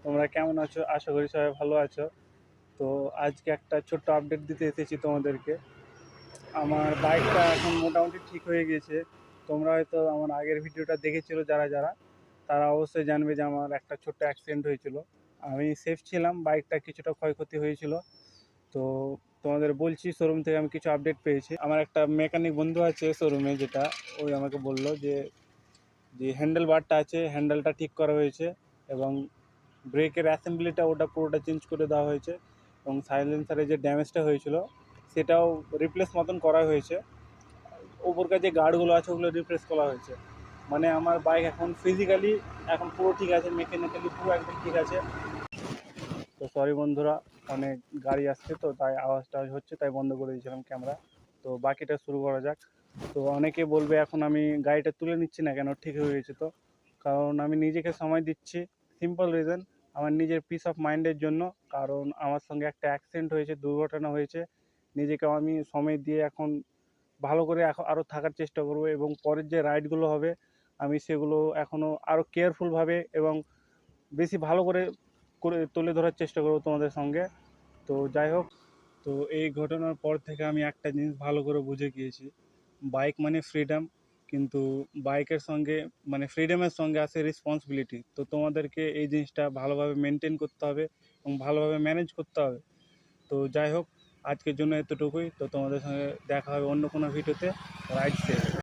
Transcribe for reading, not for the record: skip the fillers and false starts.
তোমরা কেমন আছো? আশা করি সবাই ভালো আছো। তো আজকে একটা ছোট্ট আপডেট দিতে এসেছি তোমাদেরকে। আমার বাইকটা এখন মোটামুটি ঠিক হয়ে গেছে। তোমরা হয়তো আমার আগের ভিডিওটা দেখেছিলো, যারা যারা তারা অবশ্যই জানবে যে আমার একটা ছোট্ট অ্যাক্সিডেন্ট হয়েছিল। আমি সেফ ছিলাম, বাইকটা কিছুটা ক্ষয়ক্ষতি হয়েছিল। তো তোমাদের বলছি, শোরুম থেকে আমি কিছু আপডেট পেয়েছি। আমার একটা মেকানিক বন্ধু আছে শোরুমে, যেটা ওই আমাকে বললো যে যে হ্যান্ডেল বারটা আছে, হ্যান্ডেলটা ঠিক করা হয়েছে, এবং ব্রেকের অ্যাসেম্বলিটা ওটা পুরোটা চেঞ্জ করে দেওয়া হয়েছে, এবং সাইলেন্সারে যে ড্যামেজটা হয়েছিল সেটাও রিপ্লেস মতন করা হয়েছে। ওপরকার যে গার্ডগুলো আছে ওগুলো রিপ্লেস করা হয়েছে। মানে আমার বাইক এখন ফিজিক্যালি এখন পুরো ঠিক আছে, মেকানিক্যালি পুরো একদম ঠিক আছে। তো সরি বন্ধুরা, অনেক গাড়ি আসছে তো তাই আওয়াজটা হচ্ছে, তাই বন্ধ করে দিয়েছিলাম ক্যামেরা। তো বাকিটা শুরু করা যাক। তো অনেকে বলবে এখন আমি গাড়িটা তুলে নিচ্ছি না কেন, ঠিক হয়ে গেছে তো। কারণ আমি নিজেকে সময় দিচ্ছি। সিম্পল রিজন, আমার নিজের পিস অফ মাইন্ডের জন্য। কারণ আমার সঙ্গে একটা অ্যাক্সিডেন্ট হয়েছে, দুর্ঘটনা হয়েছে। নিজেকে আমি সময় দিয়ে এখন ভালো করে এখন আরও থাকার চেষ্টা করব, এবং পরের যে রাইডগুলো হবে আমি সেগুলো এখনও আরও কেয়ারফুলভাবে এবং বেশি ভালো করে করে তুলে ধরার চেষ্টা করব তোমাদের সঙ্গে। তো যাই হোক, তো এই ঘটনার পর থেকে আমি একটা জিনিস ভালো করে বুঝে গিয়েছি, বাইক মানে ফ্রিডম, কিন্তু বাইকের সঙ্গে মানে ফ্রিডমের সঙ্গে আছে রেসপন্সিবিলিটি। তো তোমাদেরকে এই জিনিসটা ভালোভাবে মেনটেন করতে হবে এবং ভালোভাবে ম্যানেজ করতে হবে। তো যাই হোক, আজকের জন্য এতটুকুই। তো তোমাদের সঙ্গে দেখা হবে অন্য কোনো ভিডিওতে। Ride safe.